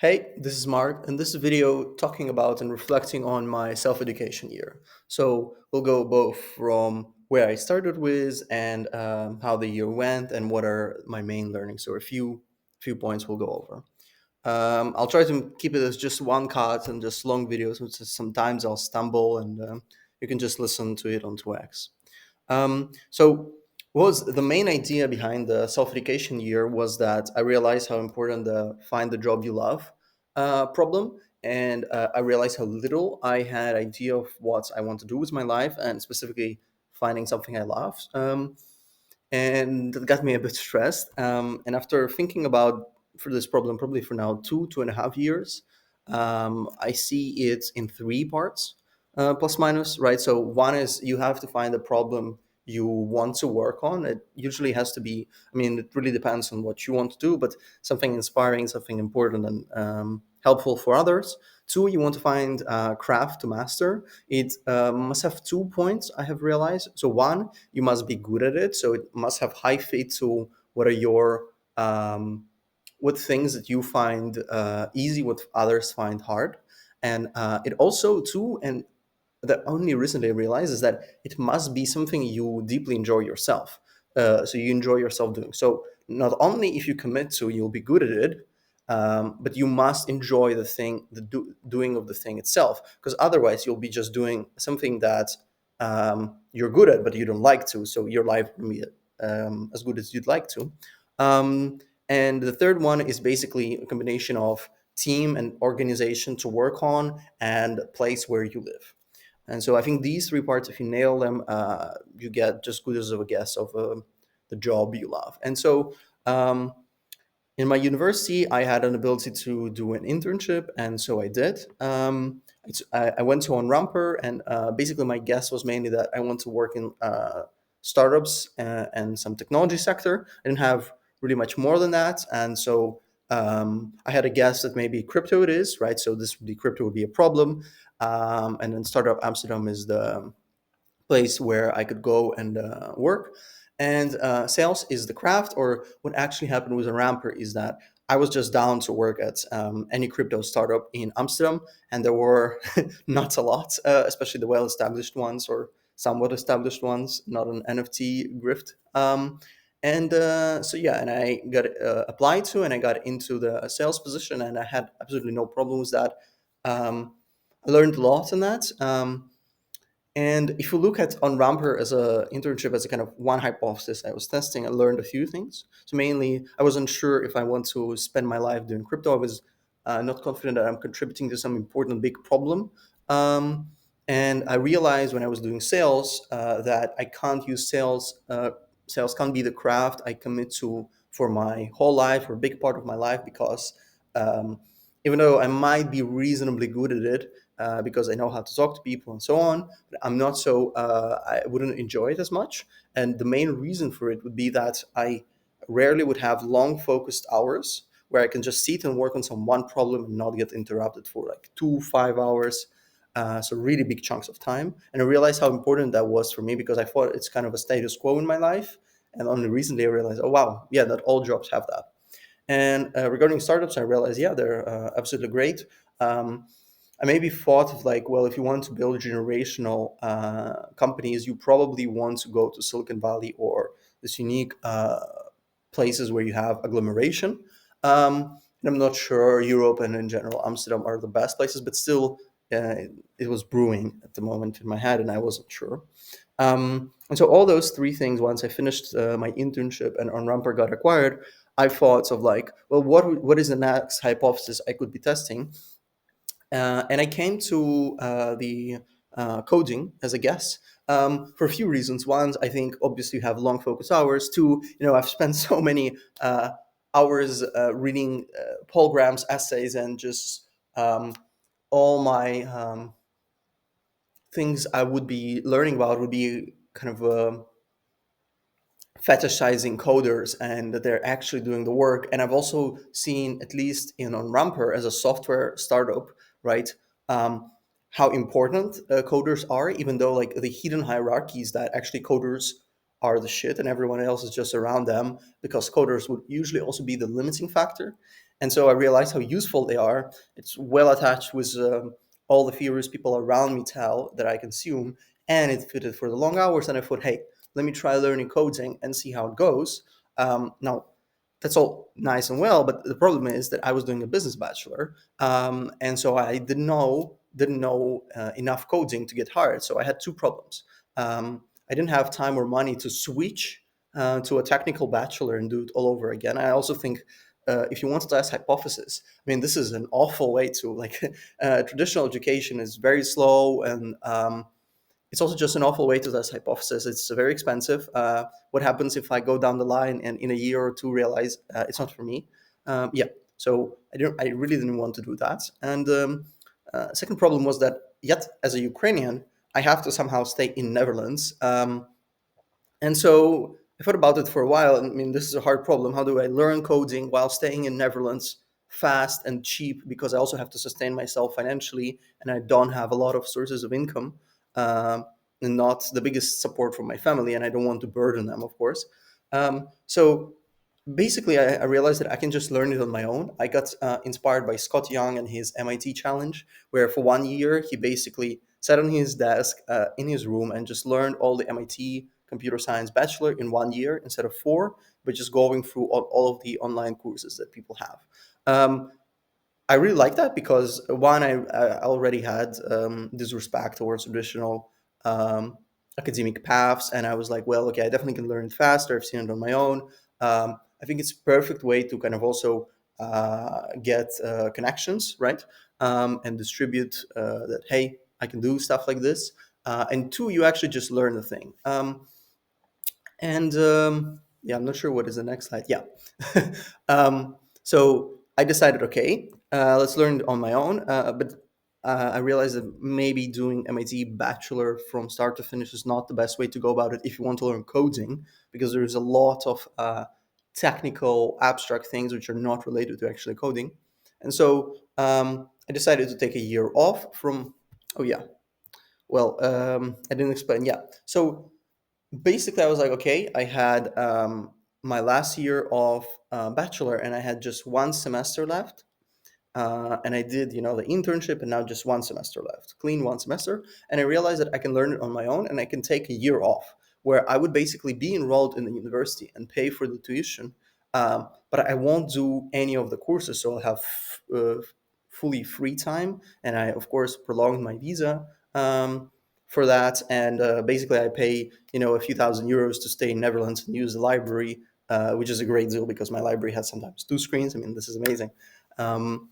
Hey, this is Mark, and this is a video talking about and reflecting on my self-education year. So we'll go both from where I started with and how the year went and what are my main learnings. So a few points we'll go over. I'll try to keep it as just one cut and just long videos, which is sometimes I'll stumble and you can just listen to it on 2x. So was the main idea behind the self-education year was that I realized how important the find the job you love problem, and I realized how little I had idea of what I want to do with my life, and specifically finding something I love. And that got me a bit stressed. And after thinking about for this problem, probably for now 2.5 years, I see it in three parts, plus minus, right? So one is you have to find a problem you want to work on. It usually has to be, I mean, it really depends on what you want to do, but something inspiring, something important and helpful for others. Two, you want to find craft to master. It must have 2 points, I have realized. So one, you must be good at it. So it must have high fit to what are your what things that you find easy, what others find hard. And it also too, and the only recently I realized is that it must be something you deeply enjoy yourself. So you enjoy yourself doing. So not only if you commit to, you'll be good at it, but you must enjoy the thing, doing of the thing itself, because otherwise you'll be just doing something that you're good at, but you don't like to. So your life will be as good as you'd like to. Um, and the third one is basically a combination of team and organization to work on and place where you live. And so I think these three parts, if you nail them, you get just good as of a guess of the job you love. And so um, in my university, I had an ability to do an internship, and so I did. I went to On Ramper, and basically my guess was mainly that I want to work in startups and some technology sector. I didn't have really much more than that, and so I had a guess that maybe crypto it is, right? So crypto would be a problem, and then Startup Amsterdam is the place where I could go and work. And sales is the craft, or what actually happened with a Ramper is that I was just down to work at any crypto startup in Amsterdam, and there were not a lot, especially the well-established ones or somewhat established ones, not an NFT grift. And so yeah, and I got applied to, and I got into the sales position, and I had absolutely no problem with that. I learned a lot in that. And if you look at on Ramper as a internship as a kind of one hypothesis I was testing, I learned a few things. So mainly, I wasn't sure if I want to spend my life doing crypto. I was not confident that I'm contributing to some important big problem. And I realized when I was doing sales that I can't use sales. Sales can't be the craft I commit to for my whole life or a big part of my life because um, even though I might be reasonably good at it because I know how to talk to people and so on, I'm not so I wouldn't enjoy it as much. And the main reason for it would be that I rarely would have long focused hours where I can just sit and work on some one problem and not get interrupted for like 2 5 hours. So really big chunks of time. And I realized how important that was for me because I thought it's kind of a status quo in my life. And only recently I realized, oh wow, yeah, that all jobs have that. And regarding startups, I realized, yeah, they're absolutely great. Um, I maybe thought of like, well, if you want to build generational companies, you probably want to go to Silicon Valley or this unique places where you have agglomeration. And I'm not sure Europe and in general Amsterdam are the best places, but still, it was brewing at the moment in my head, and I wasn't sure. And so all those three things, once I finished my internship and on Ramper got acquired, I thought of like, well, what is the next hypothesis I could be testing? And I came to the coding as a guess for a few reasons. One, I think obviously you have long focus hours. Two, I've spent so many hours reading Paul essays and just all my things I would be learning about would be kind of fetishizing coders and that they're actually doing the work. And I've also seen, at least in on Ramper as a software startup, right, how important coders are, even though like the hidden hierarchies that actually coders are the shit and everyone else is just around them, because coders would usually also be the limiting factor. And so I realized how useful they are. It's well attached with all the theories people around me tell that I consume, and it fitted for the long hours. And I thought, hey, let me try learning coding and see how it goes. Now, that's all nice and well, but the problem is that I was doing a business bachelor, and so I didn't know enough coding to get hired. So I had two problems. I didn't have time or money to switch to a technical bachelor and do it all over again. I also think if you want to test hypothesis, I mean, this is an awful way to like. Traditional education is very slow, and it's also just an awful way to test hypothesis. It's very expensive. What happens if I go down the line and in a year or two realize it's not for me? Yeah, so I really didn't want to do that. And second problem was that yet as a Ukrainian, I have to somehow stay in Netherlands. And so I thought about it for a while. I mean, this is a hard problem. How do I learn coding while staying in Netherlands fast and cheap? Because I also have to sustain myself financially, and I don't have a lot of sources of income, and not the biggest support from my family, and I don't want to burden them, of course. So basically, I realized that I can just learn it on my own. I got inspired by Scott Young and his MIT challenge, where for 1 year he basically sat on his desk in his room and just learned all the MIT computer science bachelor in 1 year instead of four, but just going through all of the online courses that people have. Um, I really like that because one, I already had this respect towards traditional um, academic paths, and I was like, well, okay, I definitely can learn it faster. I've seen it on my own. I think it's a perfect way to kind of also get connections, right, and distribute that. Hey, I can do stuff like this. And two, you actually just learn the thing. And yeah, I'm not sure what is the next slide. Yeah. So I decided, okay, let's learn it on my own. But I realized that maybe doing MIT bachelor from start to finish is not the best way to go about it if you want to learn coding, because there's a lot of technical, abstract things which are not related to actually coding. And so I decided to take a year off from. Oh yeah. Well, I didn't explain. Yeah. So basically I was like, okay, I had my last year of bachelor, and I had just one semester left, and I did, the internship, and now just one semester left, clean one semester. And I realized that I can learn it on my own, and I can take a year off, where I would basically be enrolled in the university and pay for the tuition, but I won't do any of the courses, so I'll have fully free time. And I, of course, prolonged my visa for that, and basically I pay, a few thousand euros to stay in Netherlands and use the library, which is a great deal because my library has sometimes two screens. I mean, this is amazing. Um,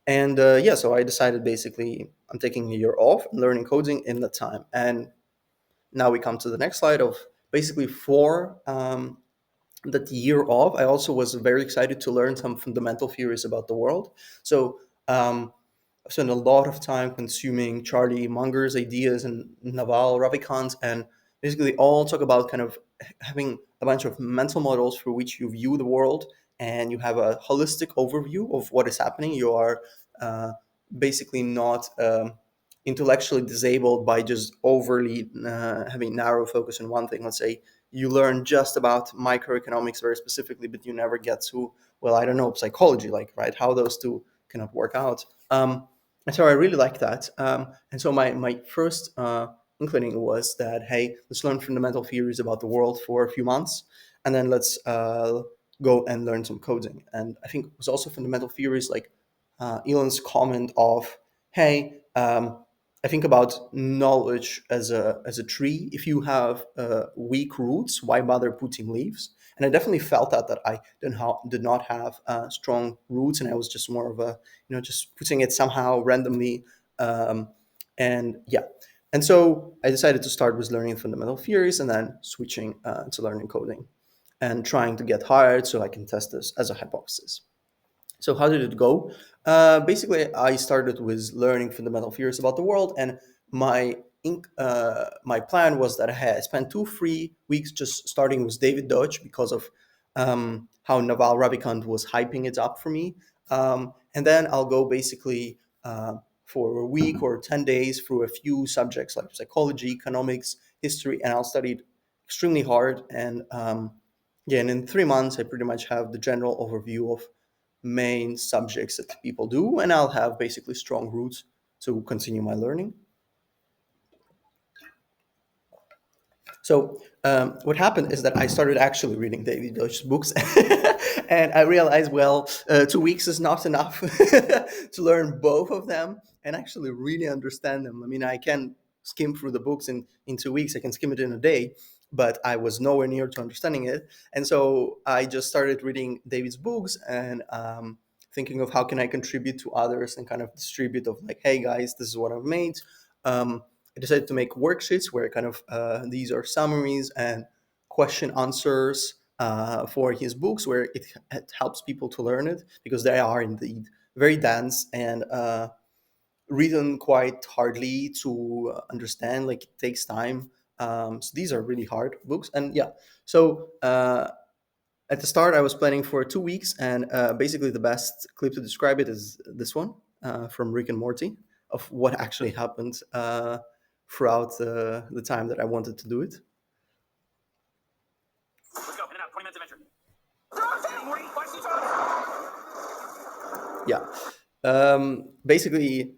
and yeah, so I decided basically I'm taking a year off and learning coding in that time. And now we come to the next slide of basically for that year off, I also was very excited to learn some fundamental theories about the world. So I've spent a lot of time consuming Charlie Munger's ideas and Naval Ravikant's, and basically all talk about kind of having a bunch of mental models for which you view the world, and you have a holistic overview of what is happening. You are basically not intellectually disabled by just overly having narrow focus on one thing. Let's say you learn just about microeconomics very specifically, but you never get to, well, I don't know, psychology, like, right, how those two cannot work out. And so I really like that. And so my first inclining was that, hey, let's learn fundamental theories about the world for a few months, and then let's go and learn some coding. And I think it was also fundamental theories like Elon's comment of, hey, I think about knowledge as a tree. If you have weak roots, why bother putting leaves? And I definitely felt that I did not have strong roots, and I was just more of a, just putting it somehow randomly. Um, and yeah, and so I decided to start with learning fundamental theories and then switching to learning coding and trying to get hired so I can test this as a hypothesis. So how did it go? Basically, I started with learning fundamental theories about the world, and my plan was that I spent 2 3 weeks just starting with David Deutsch because of how Naval Ravikant was hyping it up for me, and then I'll go basically for a week or 10 days through a few subjects like psychology, economics, history, and I'll study it extremely hard. And yeah, and in 3 months, I pretty much have the general overview of main subjects that people do, and I'll have basically strong roots to continue my learning. So what happened is that I started actually reading David Deutsch's books, and I realized, well, 2 weeks is not enough to learn both of them and actually really understand them. I mean, I can skim through the books in 2 weeks. I can skim it in a day, but I was nowhere near to understanding it. And so I just started reading David's books and thinking of how can I contribute to others and kind of distribute of like, hey guys, this is what I've made. I decided to make worksheets where kind of these are summaries and question answers for his books, where it helps people to learn it because they are indeed very dense and written quite hardly to understand. Like it takes time. So these are really hard books, and yeah. So at the start, I was planning for 2 weeks, and basically the best clip to describe it is this one from Rick and Morty of what actually happened throughout the time that I wanted to do it. Let's go, in and out, 20 minutes adventure. Yeah. Basically,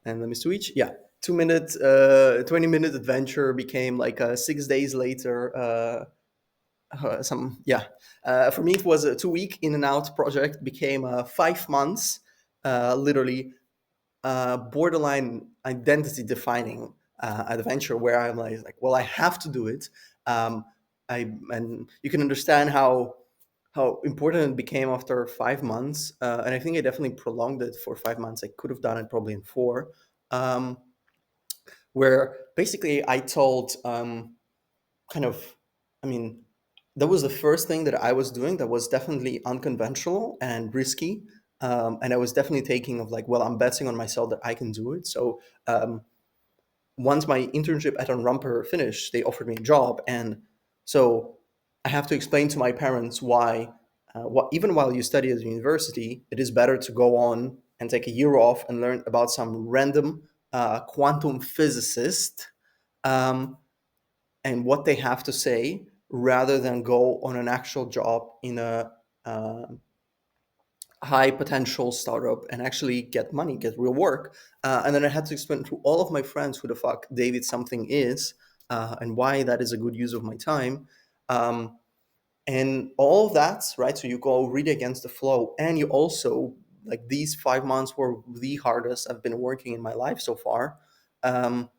and let me switch. Yeah. 2 minute, 20-minute adventure became like 6 days later. For me it was a 2 week in and out project, became 5 months, literally borderline identity defining adventure where I'm like, well, I have to do it. And you can understand how important it became after 5 months, and I think I definitely prolonged it for 5 months. I could have done it probably in 4, where basically I told kind of, I mean, that was the first thing that I was doing that was definitely unconventional and risky. And I was definitely taking of like, well, I'm betting on myself that I can do it. So once my internship at Unrumper finished, they offered me a job. And so I have to explain to my parents why, even while you study at university, it is better to go on and take a year off and learn about some random quantum physicist and what they have to say, rather than go on an actual job in a high potential startup and actually get money, get real work. And then I had to explain to all of my friends who the fuck David something is, and why that is a good use of my time. And all of that, right? So you go really against the flow, and you also, like, these 5 months were the hardest I've been working in my life so far. And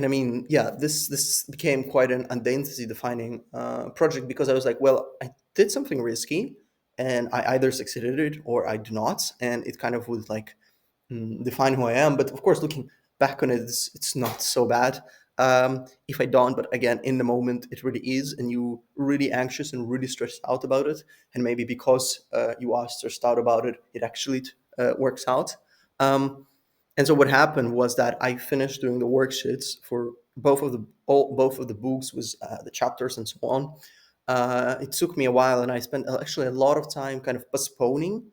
I mean, yeah, this became quite an identity defining project, because I was like, well, I did something risky, and I either succeeded it or I do not, and it kind of would like define who I am. But of course, looking back on it, it's not so bad if I don't. But again, in the moment, it really is, and you really anxious and really stressed out about it. And maybe because you are stressed out about it, it actually works out. And so what happened was that I finished doing the worksheets for both of the books, with the chapters and so on. It took me a while, and I spent actually a lot of time kind of postponing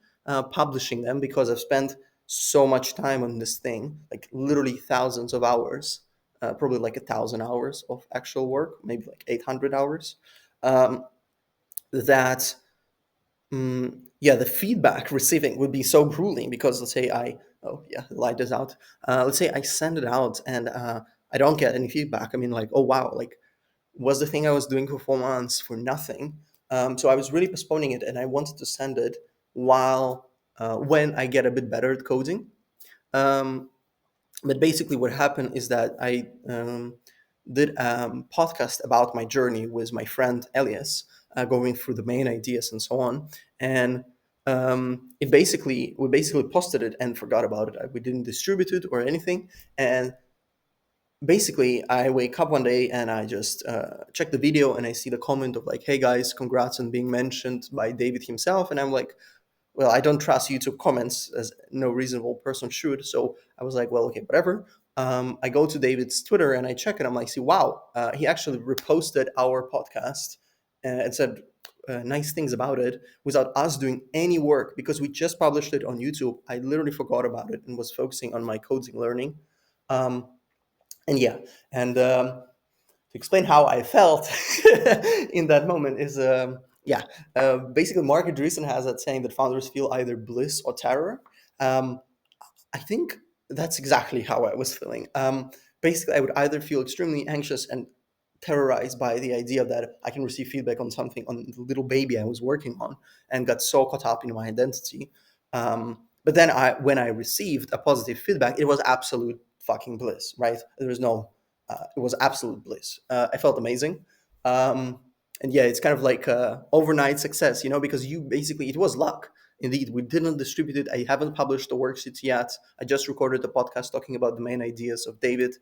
publishing them, because I've spent so much time on this thing, like literally thousands of hours, probably like 1,000 hours of actual work, maybe like 800 hours. Um, that yeah, the feedback receiving would be so grueling, because let's say light is out. Let's say I send it out and I don't get any feedback. I mean, like, oh wow, like, was the thing I was doing for 4 months for nothing? So I was really postponing it, and I wanted to send it while when I get a bit better at coding. Um, but basically, what happened is that I did a podcast about my journey with my friend Elias, going through the main ideas and so on. And we basically posted it and forgot about it. We didn't distribute it or anything. And basically, I wake up one day and I just check the video, and I see the comment of like, "Hey guys, congrats on being mentioned by David himself." And I'm like, well, I don't trust YouTube comments, as no reasonable person should. So I was like, well, okay, whatever. I go to David's Twitter and I check it. I'm like, see, wow, he actually reposted our podcast and said nice things about it without us doing any work, because we just published it on YouTube. I literally forgot about it and was focusing on my coding learning. Um, and yeah, and to explain how I felt in that moment is Yeah, basically, Mark Andreessen has that saying that founders feel either bliss or terror. Um, I think that's exactly how I was feeling. Basically, I would either feel extremely anxious and terrorized by the idea that I can receive feedback on something, on the little baby I was working on, and got so caught up in my identity. But then, when I received a positive feedback, it was absolute fucking bliss, right? There was no, it was absolute bliss. I felt amazing. Um, and yeah, it's kind of like overnight success, because you basically, it was luck. Indeed, we didn't distribute it. I haven't published the worksheets yet. I just recorded the podcast talking about the main ideas of David.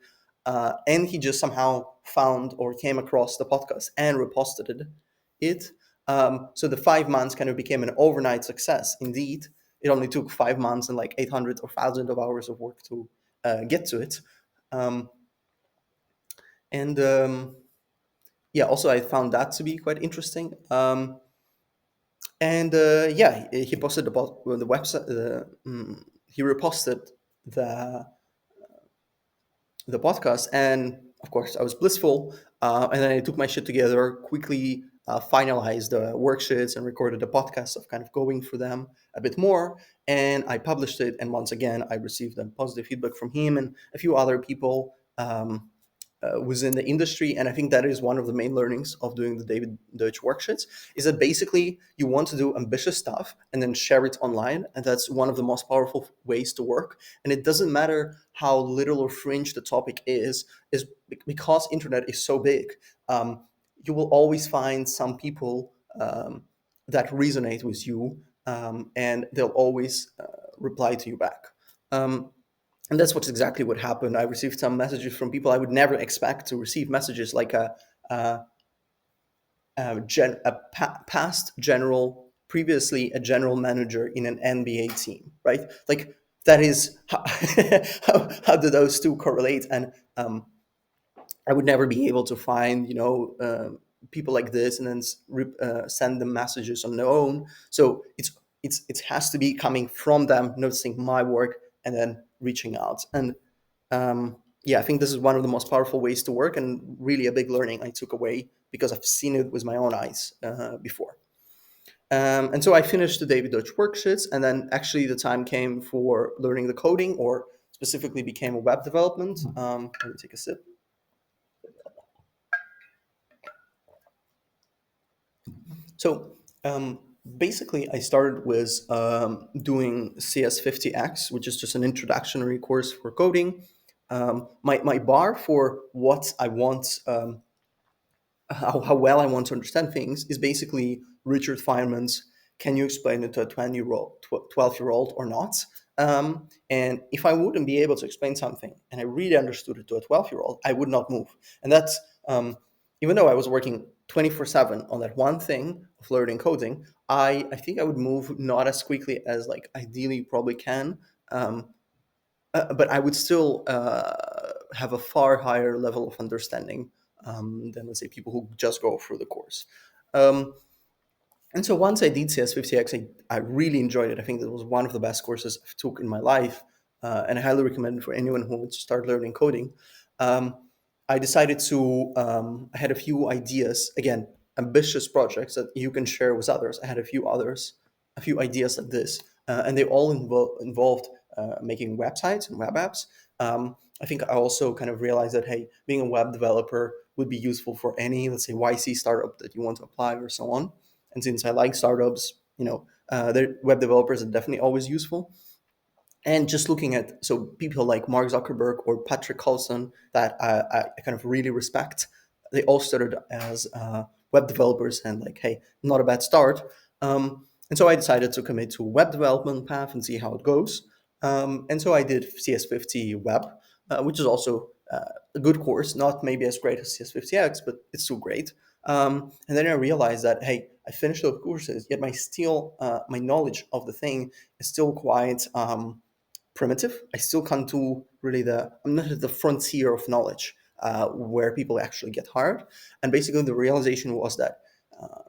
And he just somehow found or came across the podcast and reposted it. So the 5 months kind of became an overnight success. Indeed, it only took 5 months and like 800 or 1,000 of hours of work to get to it. Um, and yeah, also I found that to be quite interesting. And yeah, he posted about the website. He reposted the the podcast, and of course, I was blissful. And then I took my shit together, quickly finalized the worksheets, and recorded the podcast of kind of going through them a bit more. And I published it, and once again, I received a positive feedback from him and a few other people. Within the industry. And I think that is one of the main learnings of doing the David Deutsch worksheets, is that basically you want to do ambitious stuff and then share it online. And that's one of the most powerful ways to work. And it doesn't matter how little or fringe the topic is because internet is so big. You will always find some people that resonate with you, and they'll always reply to you back. Um, and that's what's exactly what happened. I received some messages from people I would never expect to receive messages, like a, past general, previously a general manager in an NBA team, right? Like that is how, how do those two correlate? And I would never be able to find, people like this and then send them messages on their own. So it has to be coming from them, noticing my work, and then reaching out. And yeah, I think this is one of the most powerful ways to work, and really a big learning I took away because I've seen it with my own eyes before. And so I finished the David Deutsch worksheets, and then actually the time came for learning the coding, or specifically became a web development. Let me take a sip. So basically, I started with doing CS50X, which is just an introductory course for coding. My bar for what I want, how well I want to understand things, is basically Richard Feynman's "Can you explain it to a 12-year-old or not?" And if I wouldn't be able to explain something and I really understood it to a 12-year-old, I would not move. And that's even though I was working 24/7 on that one thing of learning coding, I think I would move not as quickly as like ideally probably can. Um, but I would still have a far higher level of understanding than, let's say, people who just go through the course. Um, and so once I did CS50X, I really enjoyed it. I think it was one of the best courses I've took in my life, and I highly recommend it for anyone who wants to start learning coding. Um, I decided to, I had a few ideas, again, ambitious projects that you can share with others. I had a few ideas like this, and they all involved making websites and web apps. I think I also kind of realized that, hey, being a web developer would be useful for any, let's say, YC startup that you want to apply or so on. And since I like startups, their web developers are definitely always useful. And just looking at, so people like Mark Zuckerberg or Patrick Collison that I kind of really respect, they all started as web developers, and like, hey, not a bad start. And so I decided to commit to web development path and see how it goes. And so I did CS50 Web, which is also a good course, not maybe as great as CS50X, but it's still great. And then I realized that, hey, I finished those courses, yet my knowledge of the thing is still quite primitive. I still can't do really I'm not at the frontier of knowledge where people actually get hired. And basically, the realization was that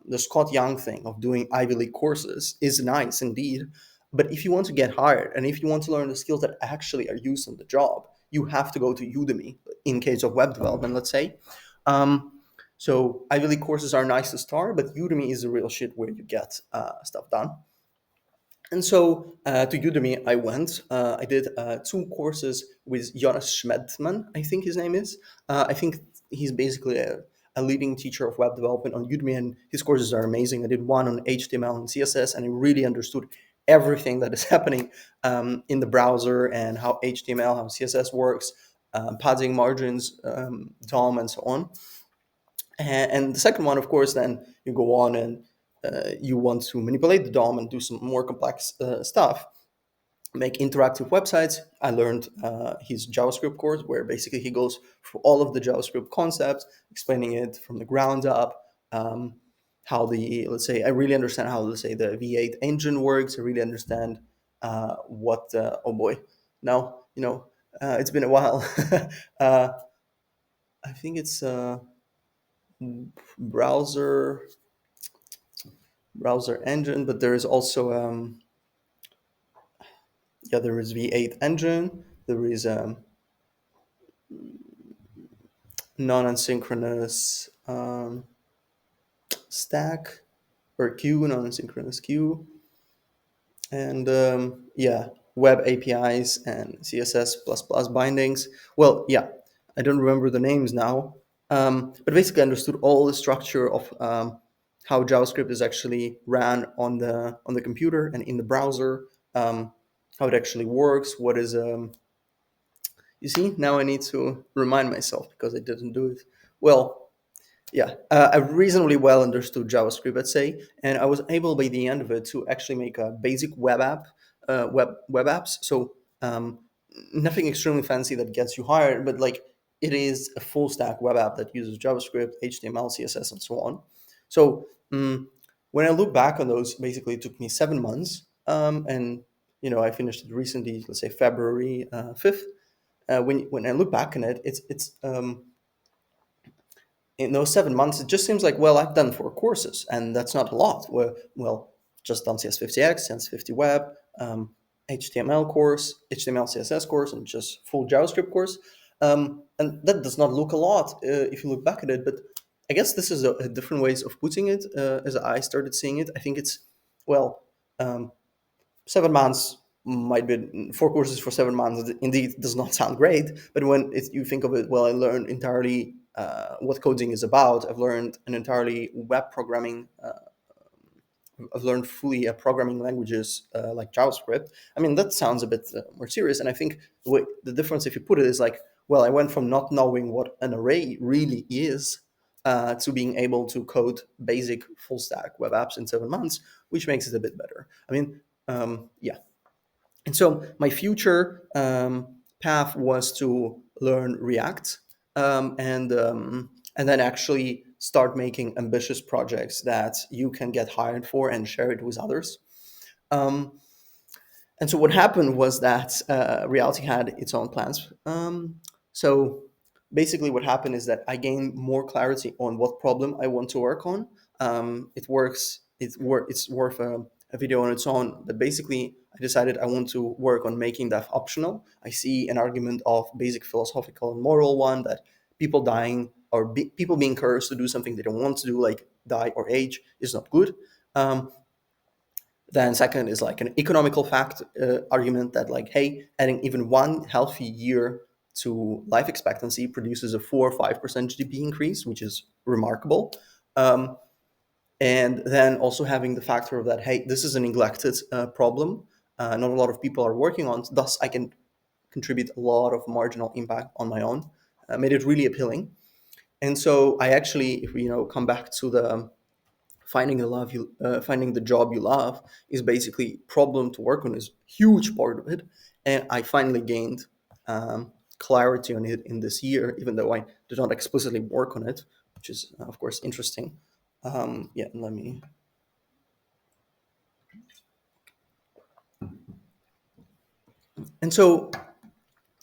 the Scott Young thing of doing Ivy League courses is nice indeed. But if you want to get hired and if you want to learn the skills that actually are used on the job, you have to go to Udemy in case of web development, let's say. Um, So Ivy League courses are nice to start, but Udemy is the real shit where you get stuff done. And so to Udemy, I went. I did two courses with Jonas Schmedman, I think his name is. I think he's basically a leading teacher of web development on Udemy, and his courses are amazing. I did one on HTML and CSS, and I really understood everything that is happening in the browser and how HTML, how CSS works, padding, margins, DOM, and so on. And the second one, of course, then you go on and you want to manipulate the DOM and do some more complex stuff, make interactive websites. I learned his JavaScript course, where basically he goes through all of the JavaScript concepts, explaining it from the ground up. How the, let's say, I really understand how, let's say, the V8 engine works. I really understand what. Oh boy, now it's been a while. uh, I think it's browser browser engine, but there is also there is V8 engine. There is non-asynchronous stack or queue, non-asynchronous queue, and web APIs and CSS++ bindings. Well, yeah, I don't remember the names now, but basically I understood all the structure of how JavaScript is actually ran on the computer and in the browser, how it actually works, what is you see, now I need to remind myself because I didn't do it well. Yeah, I reasonably well understood JavaScript, let's say, and I was able by the end of it to actually make a basic web apps. So nothing extremely fancy that gets you hired, but like it is a full stack web app that uses JavaScript, HTML, CSS, and so on. So when I look back on those, basically it took me 7 months, and I finished it recently, let's say February 5th. When I look back on it, it's in those 7 months, it just seems like, well, I've done 4 courses, and that's not a lot. Well, just done CS50X, CS50 Web, HTML course, HTML CSS course, and just full JavaScript course. And that does not look a lot if you look back at it, but I guess this is a different ways of putting it as I started seeing it. I think it's, well, 7 months might be 4 courses for 7 months. Indeed, does not sound great, but when you think of it, well, I learned entirely what coding is about. I've learned an entirely web programming. I've learned fully programming languages like JavaScript. I mean, that sounds a bit more serious, and I think the difference, if you put it, is like, well, I went from not knowing what an array really is to being able to code basic full stack web apps in 7 months, which makes it a bit better. I mean, yeah. And so my future path was to learn React and then actually start making ambitious projects that you can get hired for and share it with others. Um, and so what happened was that Reality had its own plans. So basically, what happened is that I gained more clarity on what problem I want to work on. It works. It's worth a video on its own. But basically, I decided I want to work on making that optional. I see an argument of basic philosophical and moral one that people dying or people being cursed to do something they don't want to do, like die or age, is not good. Then second is like an economical fact argument that, like, hey, adding even one healthy year to life expectancy produces a 4 or 5% GDP increase, which is remarkable. And then also having the factor of that, hey, this is a neglected problem. Not a lot of people are working on, thus I can contribute a lot of marginal impact on my own. Made it really appealing. And so I actually, if we come back to the finding the job you love, is basically problem to work on is huge part of it, and I finally gained clarity on it in this year, even though I did not explicitly work on it, which is of course interesting. Yeah, let me. And so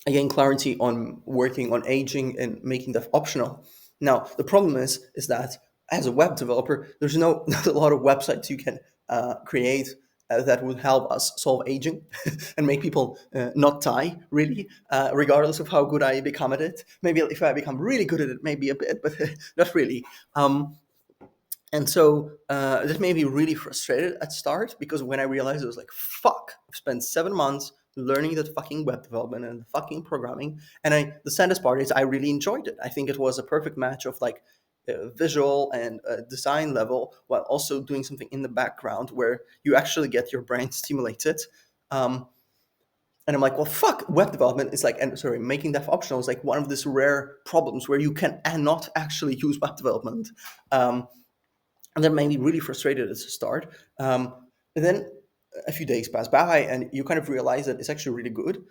I gained clarity on working on aging and making that optional. Now the problem is that as a web developer, there's not a lot of websites you can create that would help us solve aging and make people not die, really, regardless of how good I become at it. Maybe if I become really good at it, maybe a bit, but not really. And so that made me really frustrated at start, because when I realized, it was like, fuck, I've spent 7 months learning that fucking web development and fucking programming. And the saddest part is I really enjoyed it. I think it was a perfect match of like visual and design level, while also doing something in the background where you actually get your brain stimulated. Um, and I'm like, well, fuck, web development is like, and sorry, making dev optional is like one of these rare problems where you can not actually use web development. Um, and that made me really frustrated at the start. And then a few days pass by, and you kind of realize that it's actually really good,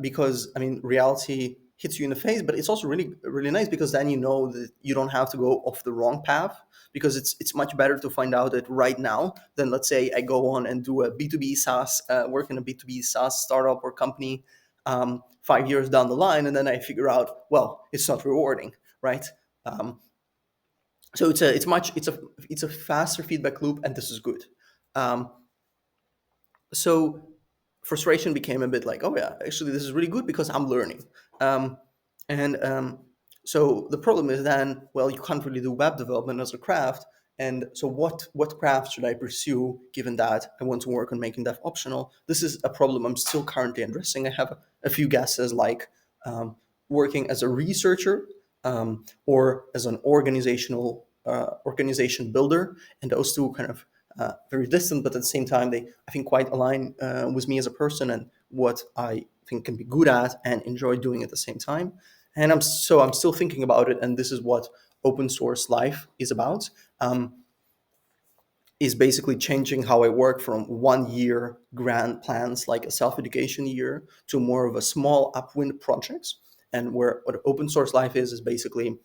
because I mean, reality hits you in the face, but it's also really really nice, because then you know that you don't have to go off the wrong path, because it's much better to find out it right now than, let's say, I go on and do a B2B SaaS, work in a B2B SaaS startup or company 5 years down the line, and then I figure out, well, it's not rewarding, right? Um, so it's a faster feedback loop, and this is good. um, so frustration became a bit like, oh yeah, actually this is really good because I'm learning. um, and so the problem is then, well, you can't really do web development as a craft. And so what craft should I pursue, given that I want to work on making dev optional? This is a problem I'm still currently addressing. I have a few guesses, like working as a researcher, or as an organization builder. And those two kind of very distant, but at the same time, they, I think, quite align with me as a person and what I think can be good at and enjoy doing at the same time. And I'm still thinking about it, and this is what open source life is about. Is basically changing how I work from 1 year grand plans, like a self education year, to more of a small upwind projects. And where what open source life is basically,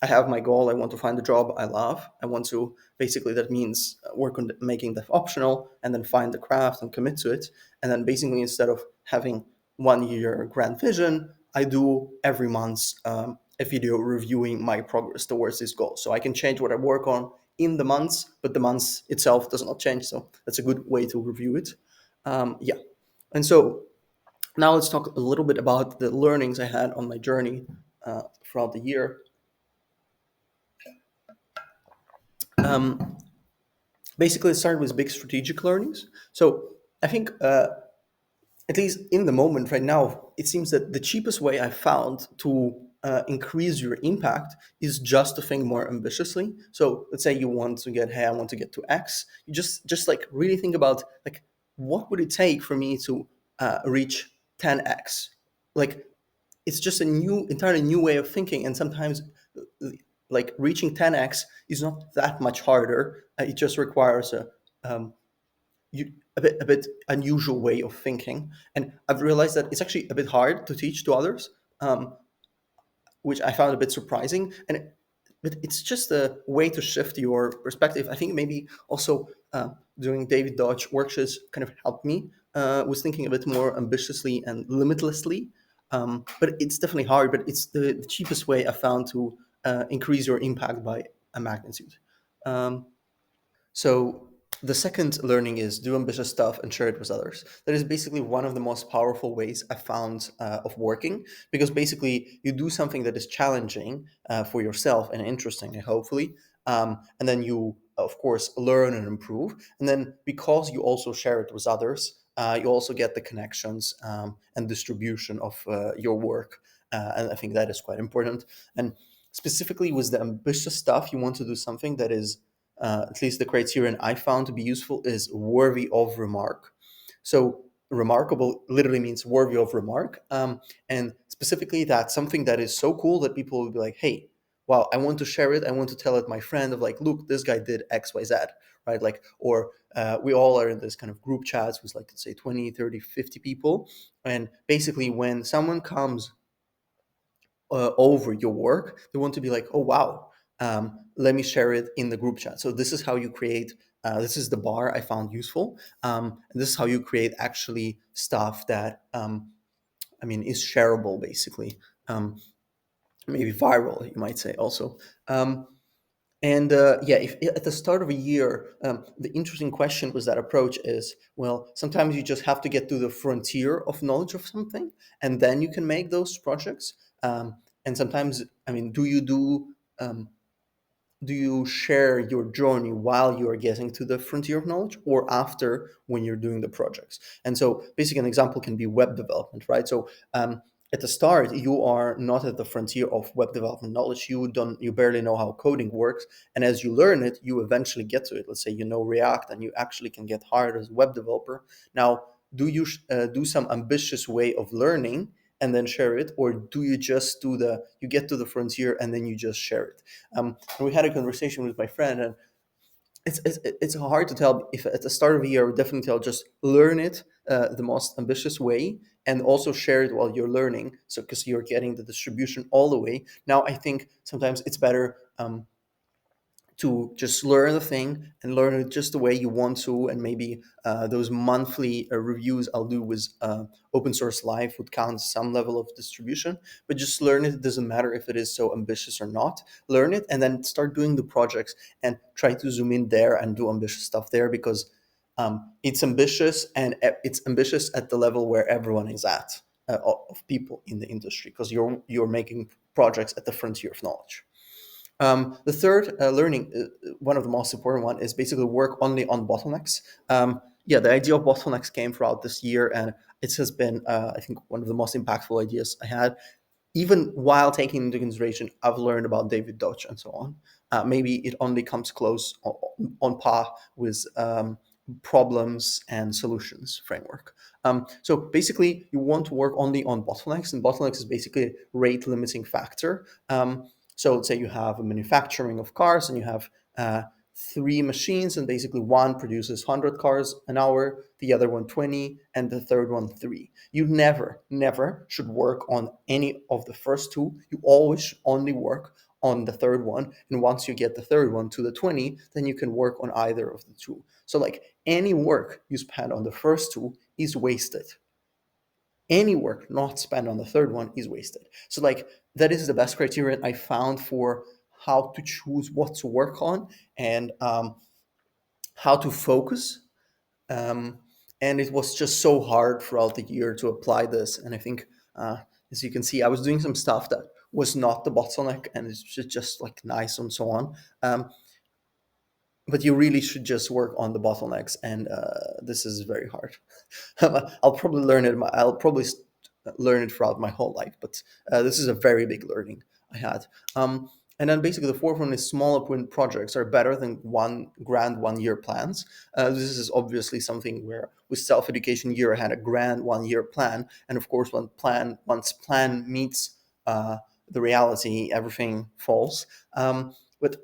I have my goal. I want to find a job I love. I want to, basically, that means work on making that optional, and then find the craft and commit to it. And then basically, instead of having 1 year grand vision, I do every month a video reviewing my progress towards this goal. So I can change what I work on in the months, but the months itself does not change. So that's a good way to review it. Yeah. And so now let's talk a little bit about the learnings I had on my journey throughout the year. Um, Basically, it started with big strategic learnings. So I think, at least in the moment right now, it seems that the cheapest way I found to increase your impact is just to think more ambitiously. So let's say you want to get, hey, I want to get to X. You just like really think about, like, what would it take for me to reach 10X? Like, it's just a entirely new way of thinking. And sometimes, like, reaching 10X is not that much harder. It just requires um, a bit unusual way of thinking. And I've realized that it's actually a bit hard to teach to others, which I found a bit surprising. But it's just a way to shift your perspective. I think maybe also doing David Dodge workshops kind of helped me with thinking a bit more ambitiously and limitlessly. But it's definitely hard, but it's the cheapest way I found to increase your impact by a magnitude. Um, so the second learning is do ambitious stuff and share it with others. That is basically one of the most powerful ways I found of working, because basically you do something that is challenging for yourself and interesting, hopefully, and then you, of course, learn and improve. And then because you also share it with others, you also get the connections and distribution of your work. And I think that is quite important. And specifically with the ambitious stuff, you want to do something that is, at least the criterion I found to be useful, is worthy of remark. So remarkable literally means worthy of remark. And specifically, that's something that is so cool that people will be like, hey, wow, I want to share it. I want to tell it my friend of, like, look, this guy did X, Y, Z, right? Like, or we all are in this kind of group chats with, like, let's say 20, 30, 50 people. And basically when someone comes over your work, they want to be like, oh wow, let me share it in the group chat. So this is how you create. This is the bar I found useful. And this is how you create actually stuff that I mean is shareable, basically. Maybe viral, you might say also. Um, And yeah, if at the start of a year, the interesting question with that approach is, well, sometimes you just have to get to the frontier of knowledge of something, and then you can make those projects. And sometimes, I mean, um, do you share your journey while you are getting to the frontier of knowledge, or after, when you're doing the projects? And so basically an example can be web development, right? So at the start, you are not at the frontier of web development knowledge. You barely know how coding works, and as you learn it, you eventually get to it. Let's say you know React and you actually can get hired as a web developer. Now, do you do some ambitious way of learning and then share it, or do you just you get to the frontier and then you just share it? And we had a conversation with my friend, and it's hard to tell. If at the start of the year, I would definitely tell, just learn it the most ambitious way, and also share it while you're learning, so because you're getting the distribution all the way. Now I think sometimes it's better to just learn the thing and learn it just the way you want to, and maybe those monthly reviews I'll do with Open Source Live would count some level of distribution. But just learn it. It doesn't matter if it is so ambitious or not. Learn it and then start doing the projects, and try to zoom in there and do ambitious stuff there, because it's ambitious, and it's ambitious at the level where everyone is at, of people in the industry, because you're making projects at the frontier of knowledge. The third learning, one of the most important one, is basically work only on bottlenecks. Yeah, the idea of bottlenecks came throughout this year, and it has been, I think, one of the most impactful ideas I had. Even while taking into consideration, I've learned about David Deutsch and so on. Maybe it only comes close on par with problems and solutions framework. So basically, you want to work only on bottlenecks, and bottlenecks is basically a rate limiting factor. So let's say you have a manufacturing of cars, and you have three machines, and basically one produces 100 cars an hour, the other one 20, and the third one 3. You never should work on any of the first two. You always should only work on the third one. And once you get the third one to the 20, then you can work on either of the two. So like, any work you spend on the first two is wasted. Any work not spent on the third one is wasted. So like, that is the best criterion I found for how to choose what to work on, and how to focus. um, and it was just so hard throughout the year to apply this. And I think, as you can see, I was doing some stuff that was not the bottleneck, and it's just like nice and so on. But you really should just work on the bottlenecks, and this is very hard. I'll probably learn it. I'll probably learn it throughout my whole life, but this is a very big learning I had. And then basically the fourth one is small upwind projects are better than one grand 1 year plans. This is obviously something where with self-education year I had a grand 1 year plan, and of course once plan meets the reality, everything falls. But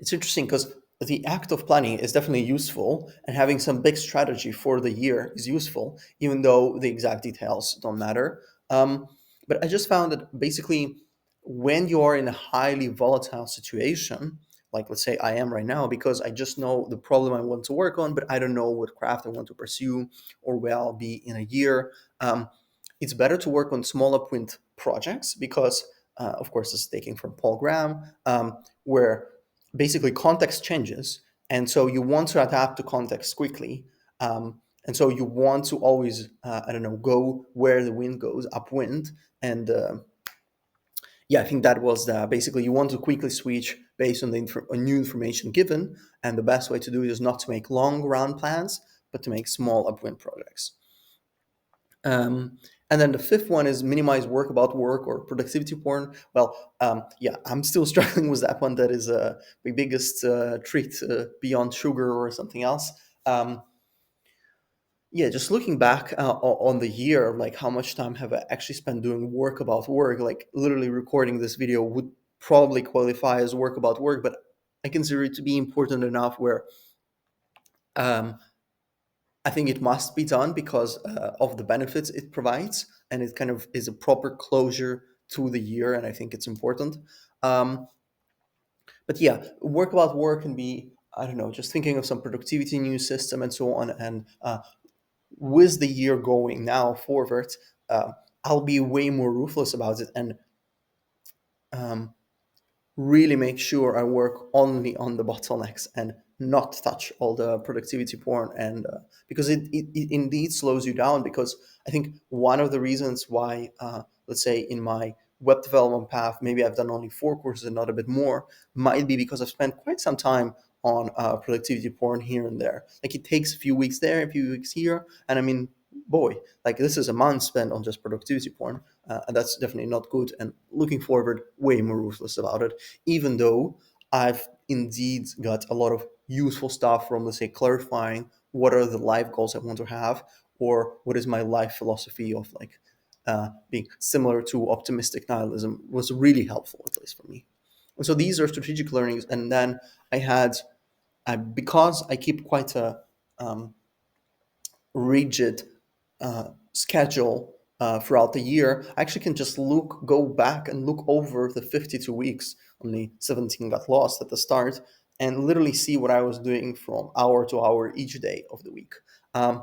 it's interesting because the act of planning is definitely useful, and having some big strategy for the year is useful, even though the exact details don't matter. But I just found that basically, when you are in a highly volatile situation, like let's say I am right now, because I just know the problem I want to work on, but I don't know what craft I want to pursue or where I'll be in a year. It's better to work on small upwind projects, because, of course, this is taking from Paul Graham, where basically context changes, and so you want to adapt to context quickly. And so you want to always, I don't know, go where the wind goes, upwind. And yeah, I think that was basically, you want to quickly switch based on the on new information given, and the best way to do it is not to make long run plans, but to make small upwind projects. And then the fifth one is minimize work about work, or productivity porn. Well, yeah, I'm still struggling with that one. That is my biggest treat, beyond sugar or something else. Um, yeah, just looking back on the year, like how much time have I actually spent doing work about work? Like literally recording this video would probably qualify as work about work, but I consider it to be important enough where um, I think it must be done because of the benefits it provides, and it kind of is a proper closure to the year, and I think it's important. Um, but yeah, work about work can be, I don't know, just thinking of some productivity new system and so on. And with the year going now forward, uh, I'll be way more ruthless about it, and um, really make sure I work only on the bottlenecks and not touch all the productivity porn. And because it indeed slows you down. Because I think one of the reasons why, let's say in my web development path, maybe I've done only 4 courses and not a bit more, might be because I've spent quite some time on productivity porn here and there. Like it takes a few weeks there, a few weeks here. And I mean, boy, like this is a month spent on just productivity porn. And that's definitely not good. And looking forward, way more ruthless about it, even though I've indeed got a lot of useful stuff from, let's say, clarifying what are the life goals I want to have, or what is my life philosophy of like being similar to optimistic nihilism was really helpful, at least for me. And so these are strategic learnings. And then I had, because I keep quite a rigid schedule throughout the year, I actually can just go back and look over the 52 weeks. Only 17 got lost at the start, and literally see what I was doing from hour to hour each day of the week. And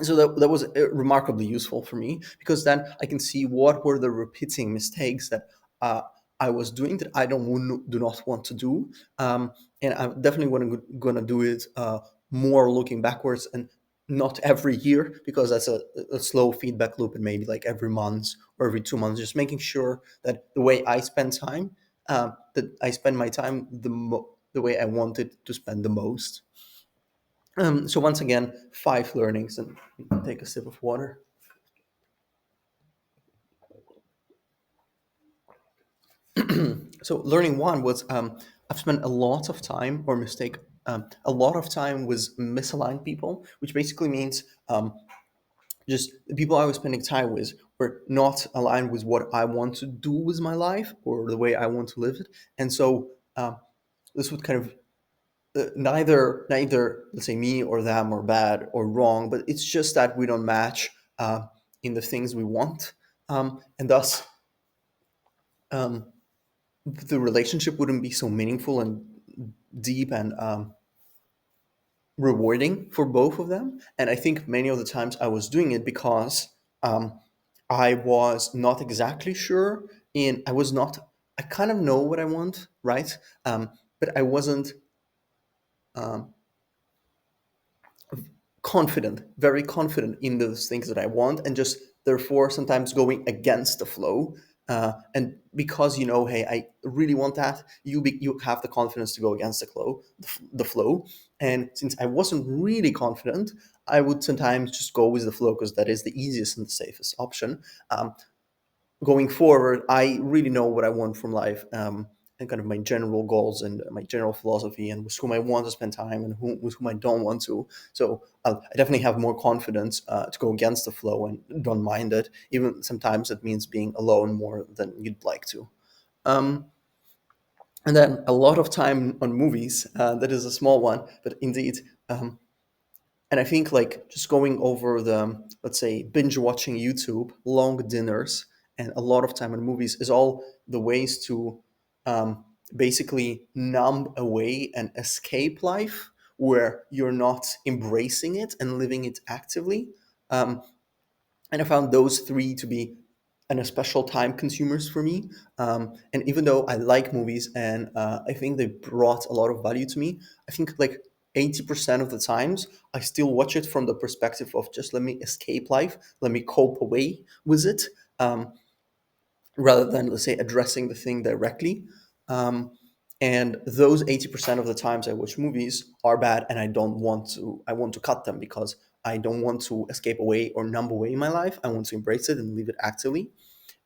so that was remarkably useful for me, because then I can see what were the repeating mistakes that uh, I was doing that I do not want to do. And I'm definitely going to do it more looking backwards, and not every year, because that's a slow feedback loop, and maybe like every month or every 2 months, just making sure that the way I spend time, that I spend my time the way I wanted to spend the most. So once again, 5 learnings, and take a sip of water. So learning one was, I've spent a lot of time, or mistake, a lot of time with misaligned people, which basically means just the people I was spending time with were not aligned with what I want to do with my life or the way I want to live it. And so this would kind of, neither let's say me or them are bad or wrong, but it's just that we don't match in the things we want, and thus um, the relationship wouldn't be so meaningful and deep and rewarding for both of them. And I think many of the times I was doing it because um, I was not exactly sure. In I was not. I kind of know what I want, right? But I wasn't um, confident, very confident in those things that I want, and just therefore sometimes going against the flow. And because hey, I really want that, you have the confidence to go against the flow. And since I wasn't really confident, I would sometimes just go with the flow because that is the easiest and the safest option. Going forward, I really know what I want from life, and kind of my general goals and my general philosophy, and with whom I want to spend time and with whom I don't want to. So I definitely have more confidence to go against the flow and don't mind it. Even sometimes it means being alone more than you'd like to. Um, and then a lot of time on movies. That is a small one, but indeed. And I think like just going over the, let's say, binge watching YouTube, long dinners, and a lot of time in movies is all the ways to um, basically numb away and escape life, where you're not embracing it and living it actively. Um, and I found those three to be an a special time consumers for me. And even though I like movies, and I think they brought a lot of value to me, I think like 80% of the times I still watch it from the perspective of just let me escape life, let me cope away with it, um, rather than, let's say, addressing the thing directly. Um, and those 80% of the times I watch movies are bad, and I want to cut them, because I don't want to escape away or numb away my life. I want to embrace it and live it actively.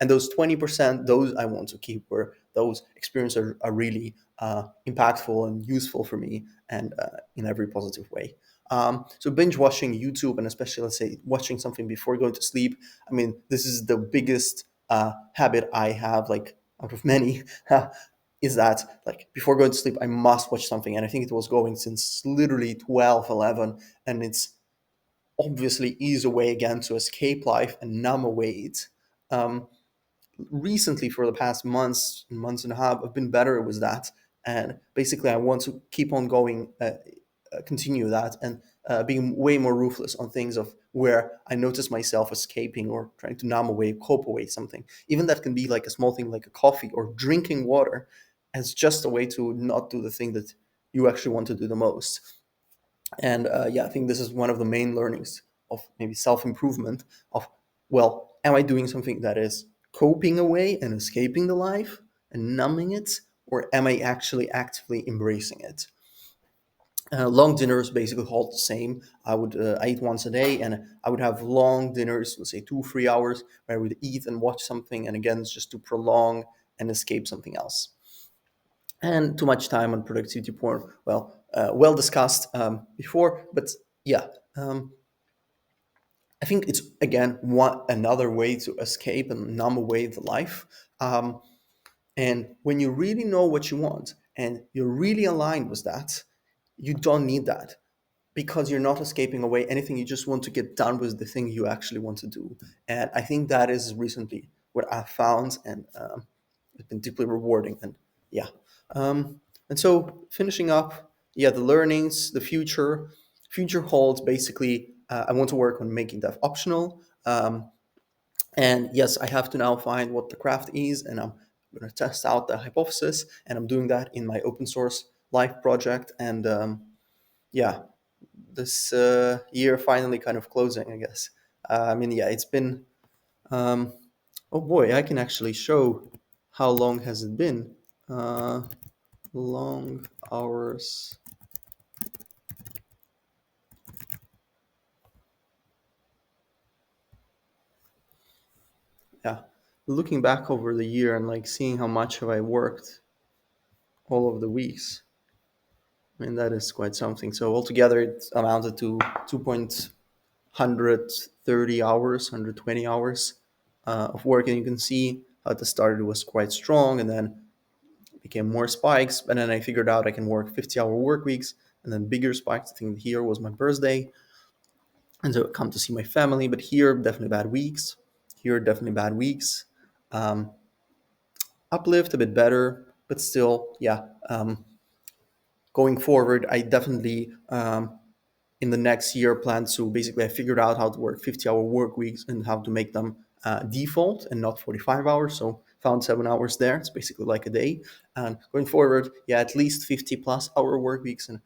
And those 20%, those I want to keep, where those experiences are really impactful and useful for me, and in every positive way. So binge watching YouTube, and especially, let's say, watching something before going to sleep, I mean, this is the biggest habit I have, like out of many, is that like before going to sleep, I must watch something. And I think it was going since literally 12, 11, and it's obviously ease a way again to escape life and numb away it. Um, Recently, for the past months and a half, I've been better with that. And basically, I want to keep on going, continue that, and being way more ruthless on things of where I notice myself escaping or trying to numb away, cope away something. Even that can be like a small thing like a coffee or drinking water. as just a way to not do the thing that you actually want to do the most. And yeah, I think this is one of the main learnings of maybe self improvement. Of, well, am I doing something that is coping away and escaping the life and numbing it, or am I actually actively embracing it? Long dinners basically hold the same. I eat once a day, and I would have long dinners, let's say 2 3 hours, where I would eat and watch something, and again, it's just to prolong and escape something else. And too much time on productivity porn. Well discussed before, but yeah, um, I think it's again one another way to escape and numb away the life. Um, and when you really know what you want and you're really aligned with that, you don't need that because you're not escaping away anything. You just want to get done with the thing you actually want to do. And I think that is recently what I found, and it's been deeply rewarding. And yeah, um, and so finishing up, yeah, the learnings, the future holds basically. I want to work on making that optional. And yes, I have to now find what the craft is, and I'm going to test out the hypothesis, and I'm doing that in my open source life project. And yeah, this year finally kind of closing, I guess. I mean, yeah, it's been. Um, oh boy, I can actually show how long has it been. Uh, long hours. Yeah, looking back over the year and like seeing how much have I worked all of the weeks. I mean, that is quite something. So altogether, it amounted to 2,130 hours, 120 hours of work. And you can see how at the start it was quite strong, and then became more spikes. And then I figured out I can work 50-hour work weeks, and then bigger spikes. I think here was my birthday. And so I come to see my family. But here, definitely bad weeks. Here, definitely bad weeks. Um, Uplift a bit better, but still, yeah. Going forward, I definitely in the next year plan to basically I figured out how to work 50-hour work weeks and how to make them default and not 45 hours. So found 7 hours there. It's basically like a day. And going forward, yeah, at least 50 plus hour work weeks, and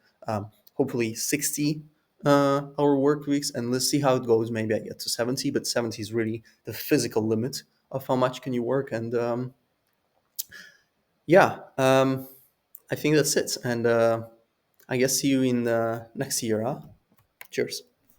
hopefully 60 hour work weeks. And let's see how it goes. Maybe I get to 70, but 70 is really the physical limit of how much can you work. And yeah, I think that's it. And I guess see you in the next year. Huh? Cheers.